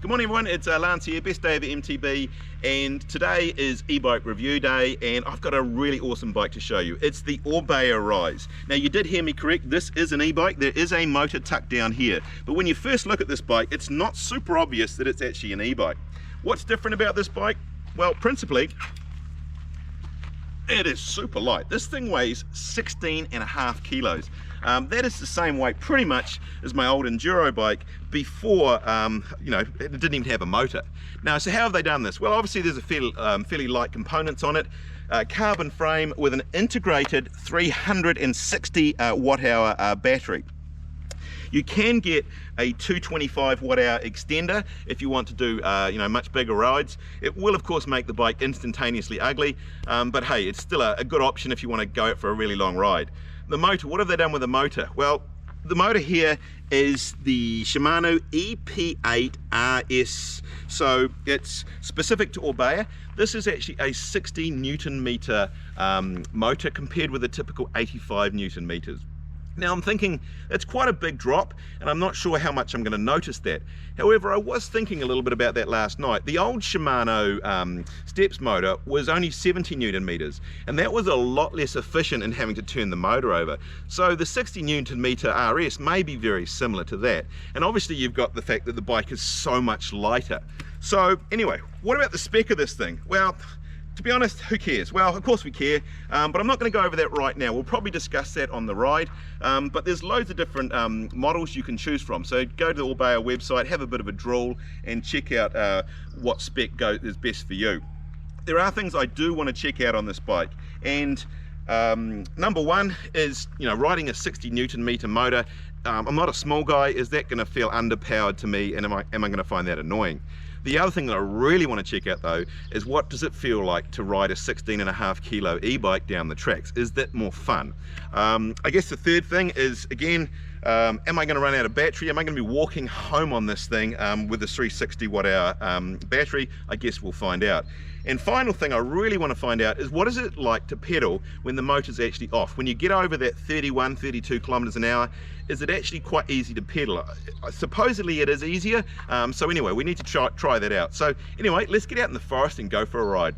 Good morning everyone, it's Lance here, best day of the MTB, and today is e-bike review day, and I've got a really awesome bike to show you. It's the Orbea Rise. Now you did hear me correct, this is an e-bike. There is a motor tucked down here, but when you first look at this bike, it's not super obvious that it's actually an e-bike. What's different about this bike? Well, principally, it is super light. This thing weighs 16.5 kilos. That is the same weight pretty much as my old enduro bike before, you know, it didn't even have a motor. Now, so how have they done this? Well, obviously there's a fairly light components on it. Carbon frame with an integrated 360 watt-hour battery. You can get a 225 watt-hour extender if you want to do you know, much bigger rides. It will of course make the bike instantaneously ugly, but hey, it's still a good option if you want to go out for a really long ride. The motor, what have they done with the motor? Well, the motor here is the Shimano EP8 RS, so it's specific to Orbea. This is actually a 60 Newton meter motor compared with a typical 85 Newton meters. Now I'm thinking it's quite a big drop, and I'm not sure how much I'm going to notice that. However, I was thinking a little bit about that last night. The old Shimano steps motor was only 70 Newton meters, and that was a lot less efficient in having to turn the motor over. So the 60 Newton meter RS may be very similar to that. And obviously you've got the fact that the bike is so much lighter. So anyway, what about the spec of this thing? Well, to be honest, who cares? Well, of course we care, but I'm not going to go over that right now. We'll probably discuss that on the ride, but there's loads of different models you can choose from. So go to the Orbea website, have a bit of a drool, and check out what spec is best for you. There are things I do want to check out on this bike, and number one is, you know, riding a 60 Newton meter motor. I'm not a small guy. Is that going to feel underpowered to me, and am I going to find that annoying? The other thing that I really want to check out though is what does it feel like to ride a 16.5 kilo e-bike down the tracks? Is that more fun? I guess the third thing is, again, am I going to run out of battery? Am I going to be walking home on this thing with a 360 watt-hour battery? I guess we'll find out. And final thing I really want to find out is what is it like to pedal when the motor's actually off? When you get over that 31, 32 kilometers an hour, is it actually quite easy to pedal? Supposedly it is easier, so anyway, we need to try that out. So anyway, let's get out in the forest and go for a ride.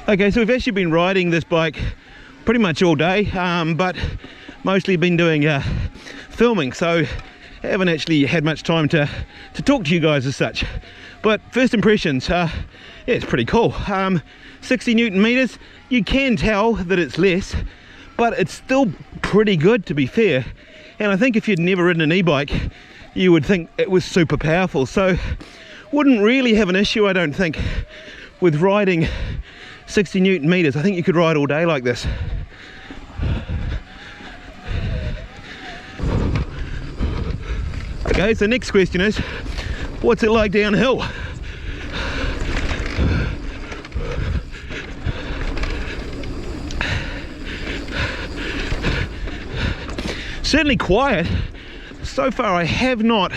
Okay, so we've actually been riding this bike pretty much all day, but mostly been doing filming, so haven't actually had much time to talk to you guys as such. But first impressions, yeah, it's pretty cool. 60 Newton meters, you can tell that it's less, but it's still pretty good, to be fair. And I think if you'd never ridden an e-bike, you would think it was super powerful. So wouldn't really have an issue, I don't think, with riding 60 Newton meters. I think you could ride all day like this. Okay, so next question is, what's it like downhill? Certainly quiet. So far I have not,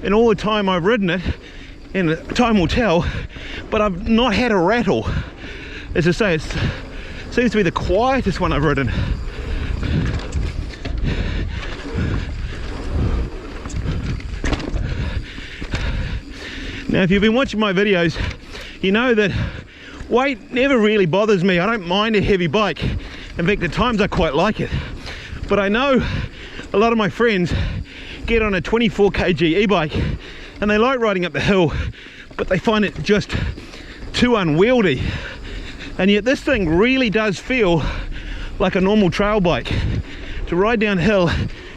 in all the time I've ridden it, and time will tell, but I've not had a rattle. As I say, it seems to be the quietest one I've ridden. Now, if you've been watching my videos, you know that weight never really bothers me. I don't mind a heavy bike. In fact, at times I quite like it. But I know a lot of my friends get on a 24 kg e-bike and they like riding up the hill, but they find it just too unwieldy. And yet this thing really does feel like a normal trail bike. To ride downhill,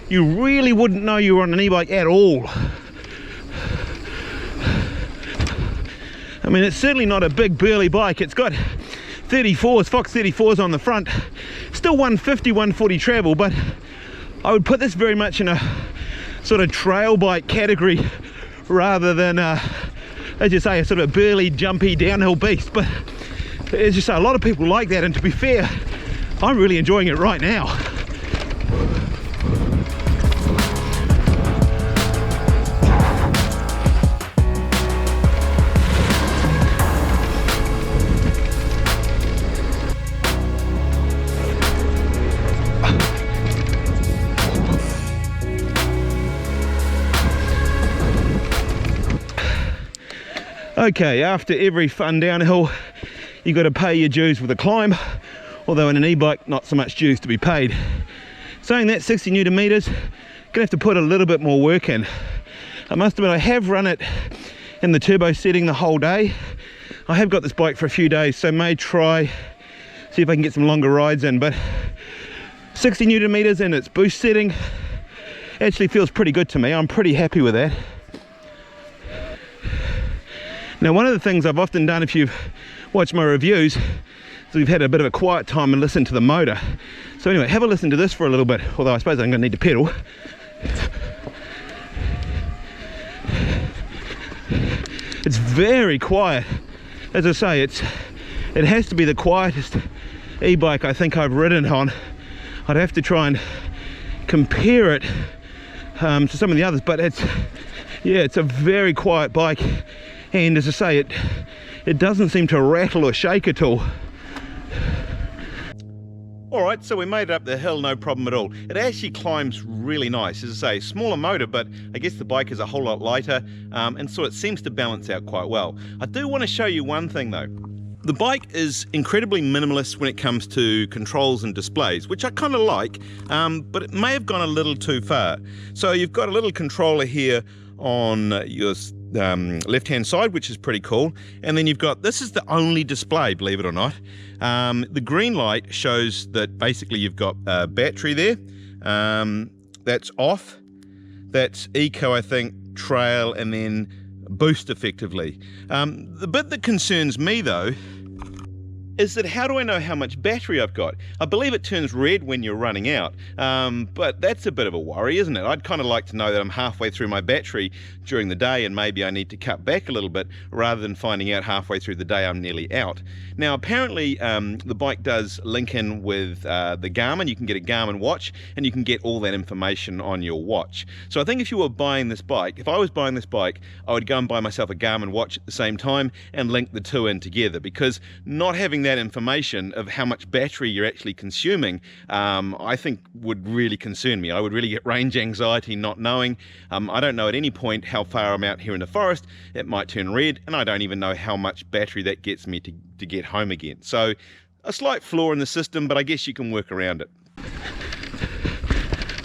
you really wouldn't know you were on an e-bike at all. I mean, it's certainly not a big burly bike. It's got 34s, Fox 34s on the front. Still 150, 140 travel, but I would put this very much in a sort of trail bike category rather than, as you say, a sort of burly, jumpy, downhill beast. But as you say, a lot of people like that, and to be fair, I'm really enjoying it right now. Okay, after every fun downhill, you got to pay your dues with a climb, although in an e-bike, not so much dues to be paid. Saying that, 60 Newton meters, gonna have to put a little bit more work in. I must admit, I have run it in the turbo setting the whole day. I have got this bike for a few days, so may try, see if I can get some longer rides in, but 60 Newton meters in its boost setting actually feels pretty good to me. I'm pretty happy with that. Now, one of the things I've often done, if you've watched my reviews, is we've had a bit of a quiet time and listened to the motor. So anyway, have a listen to this for a little bit, although I suppose I'm going to need to pedal. It's very quiet. As I say, it has to be the quietest e-bike I think I've ridden on. I'd have to try and compare it to some of the others, but it's a very quiet bike. And as I say, it doesn't seem to rattle or shake at all. Alright, so we made it up the hill, no problem at all. It actually climbs really nice. As I say, smaller motor, but I guess the bike is a whole lot lighter, and so it seems to balance out quite well. I do want to show you one thing though. The bike is incredibly minimalist when it comes to controls and displays, which I kind of like, but it may have gone a little too far. So you've got a little controller here on your left hand side, which is pretty cool, and then you've got, this is the only display, believe it or not. The green light shows that basically you've got a battery there, that's off, that's eco, I think, trail, and then boost effectively. The bit that concerns me though is that how do I know how much battery I've got? I believe it turns red when you're running out, but that's a bit of a worry, isn't it? I'd kind of like to know that I'm halfway through my battery during the day and maybe I need to cut back a little bit rather than finding out halfway through the day I'm nearly out. Now apparently the bike does link in with the Garmin. You can get a Garmin watch and you can get all that information on your watch. So I think if you were buying this bike, if I was buying this bike, I would go and buy myself a Garmin watch at the same time and link the two in together, because not having that information of how much battery you're actually consuming, I think would really concern me. I would really get range anxiety not knowing. I don't know at any point how far I'm out here in the forest. It might turn red, and I don't even know how much battery that gets me to get home again. So a slight flaw in the system, but I guess you can work around it.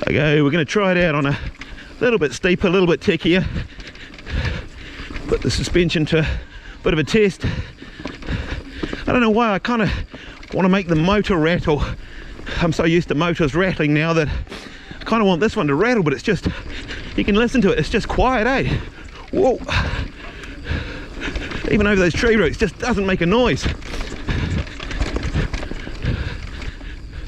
Okay, we're going to try it out on a little bit steeper, a little bit techier. Put the suspension to a bit of a test. I don't know why, I kind of want to make the motor rattle. I'm so used to motors rattling now that I kind of want this one to rattle, but it's just, you can listen to it, it's just quiet, eh? Whoa! Even over those tree roots, just doesn't make a noise.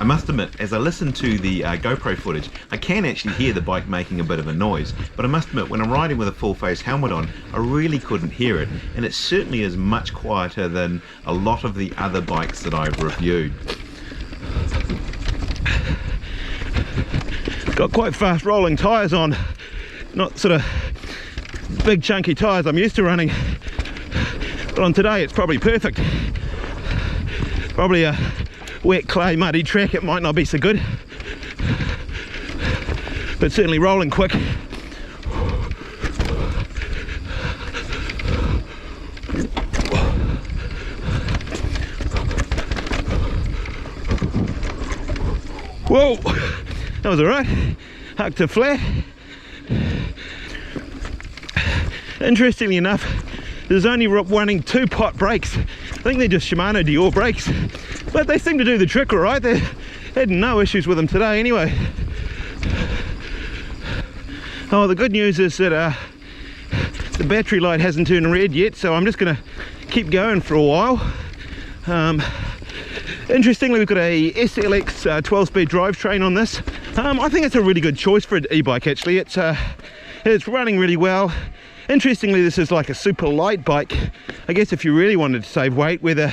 I must admit, as I listen to the GoPro footage, I can actually hear the bike making a bit of a noise, but I must admit, when I'm riding with a full face helmet on, I really couldn't hear it, and it certainly is much quieter than a lot of the other bikes that I've reviewed. Got quite fast rolling tyres on, not sort of big chunky tyres I'm used to running, but on today it's probably perfect. Probably a wet clay muddy track, it might not be so good, but certainly rolling quick. Whoa, That was alright. Huck to flat. Interestingly enough, there's only running 2 pot brakes. I think they're just Shimano Dior brakes, but they seem to do the trick alright. They had no issues with them today anyway. Oh, the good news is that the battery light hasn't turned red yet, so I'm just going to keep going for a while. Interestingly, we've got a SLX 12-speed drivetrain on this. I think it's a really good choice for an e-bike actually. It's running really well. Interestingly, this is like a super light bike. I guess if you really wanted to save weight, whether,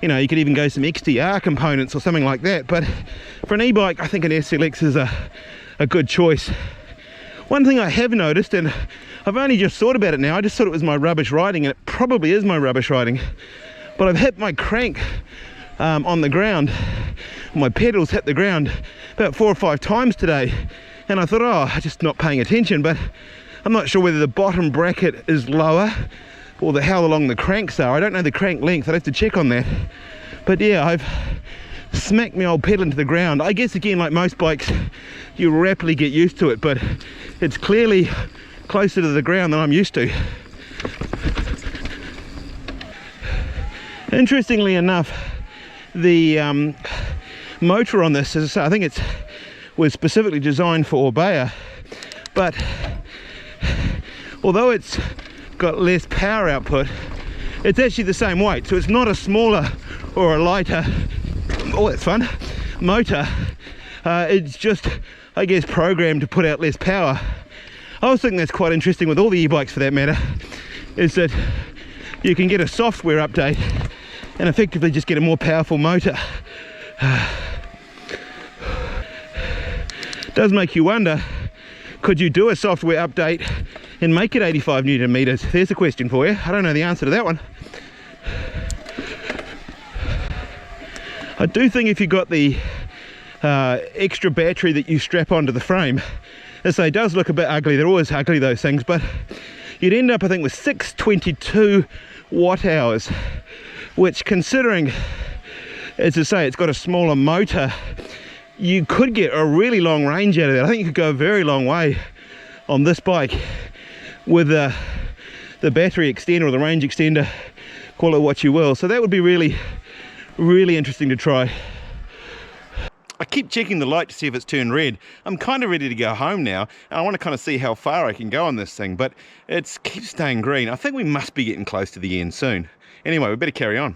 you know, you could even go some XDR components or something like that. But for an e-bike, I think an SLX is a good choice. One thing I have noticed, and I've only just thought about it now, I just thought it was my rubbish riding, and it probably is my rubbish riding, but I've hit my crank on the ground. My pedals hit the ground about 4 or 5 times today, and I thought, oh, I'm just not paying attention, but I'm not sure whether the bottom bracket is lower or how long the cranks are. I don't know the crank length, I'd have to check on that. But yeah, I've smacked my old pedal into the ground. I guess again, like most bikes, you rapidly get used to it, but it's clearly closer to the ground than I'm used to. Interestingly enough, the motor on this is, I think it was specifically designed for Orbea, but although it's got less power output, it's actually the same weight, so it's not a smaller or a lighter, oh that's fun, motor. It's just, I guess, programmed to put out less power. I was thinking that's quite interesting with all the e-bikes for that matter, is that you can get a software update and effectively just get a more powerful motor. Does make you wonder, could you do a software update and make it 85 Newton meters? There's a question for you. I don't know the answer to that one. I do think if you got the extra battery that you strap onto the frame, as I say, it does look a bit ugly. They're always ugly, those things, but you'd end up, I think, with 622 watt hours, which, considering, as I say, it's got a smaller motor, you could get a really long range out of that. I think you could go a very long way on this bike with the battery extender or the range extender, call it what you will. So that would be really, really interesting to try. I keep checking the light to see if it's turned red. I'm kind of ready to go home now, and I want to kind of see how far I can go on this thing, but it keeps staying green. I think we must be getting close to the end soon. Anyway, we better carry on.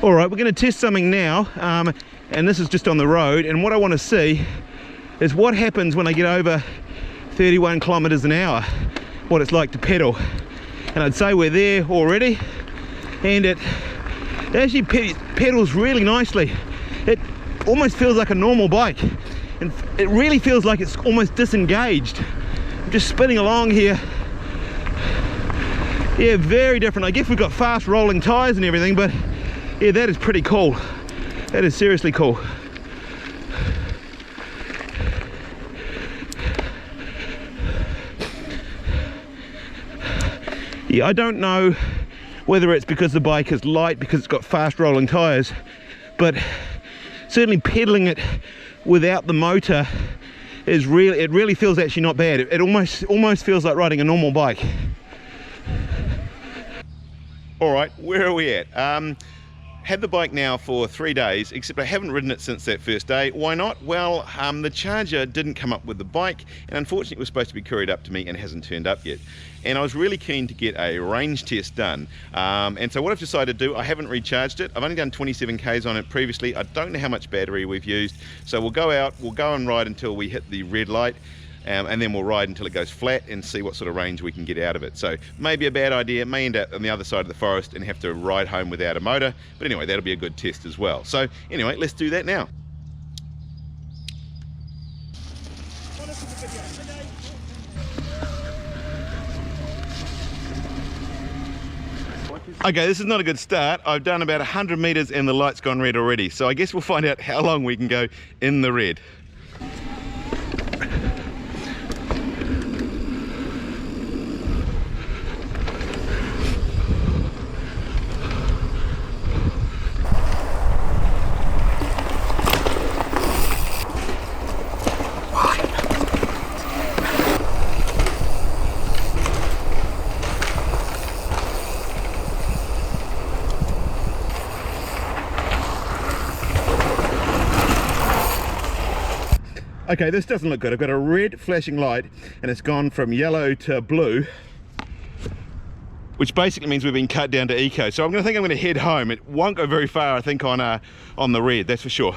All right, we're going to test something now, and this is just on the road, and what I want to see is what happens when I get over 31 kilometers an hour, what it's like to pedal. And I'd say we're there already, and it actually pedals really nicely. It almost feels like a normal bike, and it really feels like it's almost disengaged. I'm just spinning along here. Yeah, very different. I guess we've got fast rolling tires and everything, but yeah, that is pretty cool. That is seriously cool. Yeah, I don't know whether it's because the bike is light, because it's got fast rolling tires, but certainly pedaling it without the motor is really, it really feels actually not bad. It almost feels like riding a normal bike. All right, where are we at? Had the bike now for 3 days, except I haven't ridden it since that first day. Why not? Well, the charger didn't come up with the bike, and unfortunately it was supposed to be couried up to me and hasn't turned up yet. And I was really keen to get a range test done. And so what I've decided to do, I haven't recharged it. I've only done 27 Ks on it previously. I don't know how much battery we've used. So we'll go out, we'll go and ride until we hit the red light. And then we'll ride until it goes flat and see what sort of range we can get out of it. So maybe a bad idea, may end up on the other side of the forest and have to ride home without a motor, but anyway, that'll be a good test as well. So anyway, let's do that now. Okay, this is not a good start. I've done about 100 meters and the light's gone red already. So I guess we'll find out how long we can go in the red. Okay, this doesn't look good. I've got a red flashing light and it's gone from yellow to blue, which basically means we've been cut down to eco. So I'm going to head home. It won't go very far, I think, on the red, that's for sure.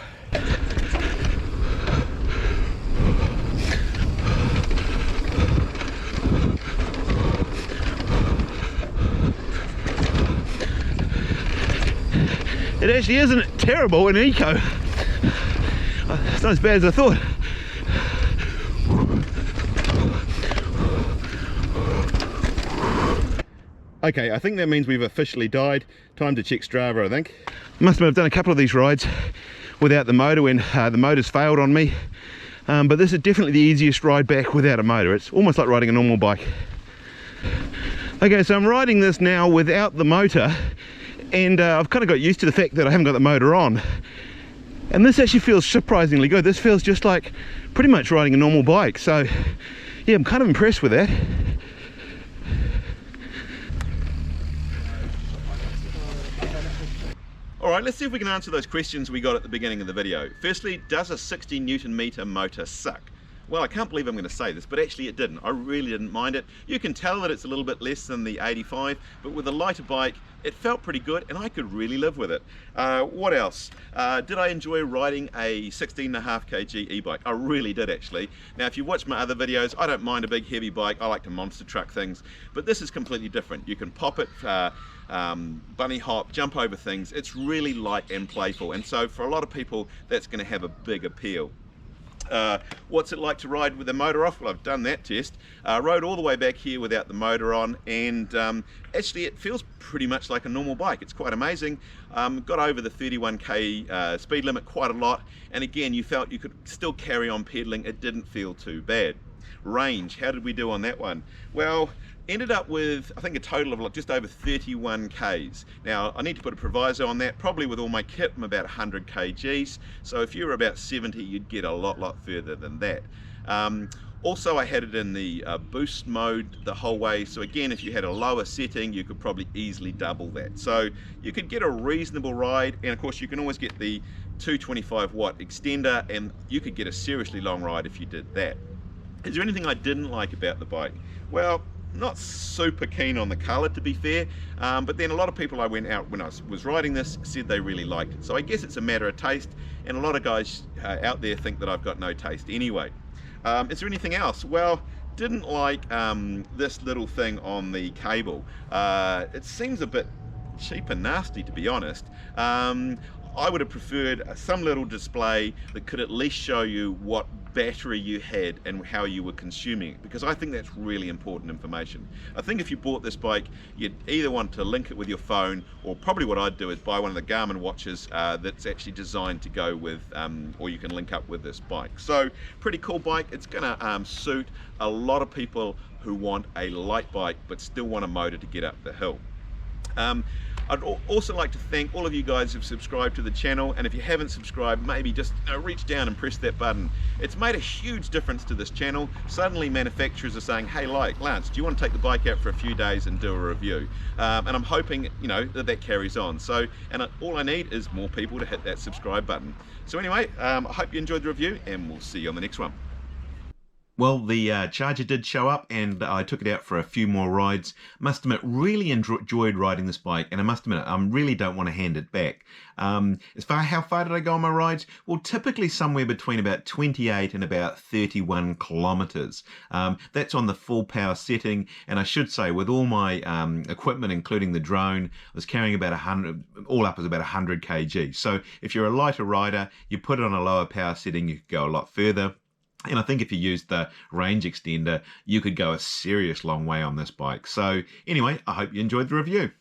It actually isn't terrible in eco. It's not as bad as I thought. Okay, I think that means we've officially died. Time to check Strava, I think. Must admit, I've done a couple of these rides without the motor when the motor's failed on me. But this is definitely the easiest ride back without a motor. It's almost like riding a normal bike. Okay, so I'm riding this now without the motor, and I've kind of got used to the fact that I haven't got the motor on. And this actually feels surprisingly good. This feels just like pretty much riding a normal bike. So yeah, I'm kind of impressed with that. Alright, let's see if we can answer those questions we got at the beginning of the video. Firstly, does a 60 Newton meter motor suck? Well, I can't believe I'm going to say this, but actually it didn't. I really didn't mind it. You can tell that it's a little bit less than the 85, but with a lighter bike, it felt pretty good and I could really live with it. What else? Did I enjoy riding a 16.5 kg e-bike? I really did, actually. Now, if you watch my other videos, I don't mind a big heavy bike. I like to monster truck things, but this is completely different. You can pop it, bunny hop, jump over things. It's really light and playful, and so for a lot of people that's going to have a big appeal. What's it like to ride with the motor off? Well, I've done that test. Rode all the way back here without the motor on, and actually it feels pretty much like a normal bike. It's quite amazing. Got over the 31k speed limit quite a lot, and again, you felt you could still carry on pedaling. It didn't feel too bad. Range, how did we do on that one? Well, ended up with, I think, a total of just over 31 k's. Now, I need to put a proviso on that. Probably with all my kit, I'm about 100 kgs. So if you were about 70, you'd get a lot further than that. Also, I had it in the boost mode the whole way. So again, if you had a lower setting, you could probably easily double that. So you could get a reasonable ride. And of course, you can always get the 225 watt extender, and you could get a seriously long ride if you did that. Is there anything I didn't like about the bike? Well, not super keen on the color, to be fair, but then a lot of people I went out when I was riding this said they really liked it. So I guess it's a matter of taste, and a lot of guys out there think that I've got no taste anyway. Is there anything else? Well, didn't like this little thing on the cable. It seems a bit cheap and nasty, to be honest. I would have preferred some little display that could at least show you what battery you had and how you were consuming it, because I think that's really important information. I think if you bought this bike, you'd either want to link it with your phone, or probably what I'd do is buy one of the Garmin watches that's actually designed to go with, or you can link up with this bike. So pretty cool bike. It's gonna suit a lot of people who want a light bike but still want a motor to get up the hill. I'd also like to thank all of you guys who've subscribed to the channel, and if you haven't subscribed, maybe just reach down and press that button. It's made a huge difference to this channel. Suddenly manufacturers are saying, hey, like Lance, do you want to take the bike out for a few days and do a review? And I'm hoping that carries on. So, and all I need is more people to hit that subscribe button. So anyway, I hope you enjoyed the review, and we'll see you on the next one. Well, the charger did show up, and I took it out for a few more rides. Must admit, really enjoyed riding this bike, and I must admit, I really don't want to hand it back. How far did I go on my rides? Well, typically somewhere between about 28 and about 31 kilometers. That's on the full power setting, and I should say, with all my equipment, including the drone, I was carrying about 100, all up is about 100 kg. So if you're a lighter rider, you put it on a lower power setting, you could go a lot further. And I think if you used the range extender, you could go a serious long way on this bike. So anyway, I hope you enjoyed the review.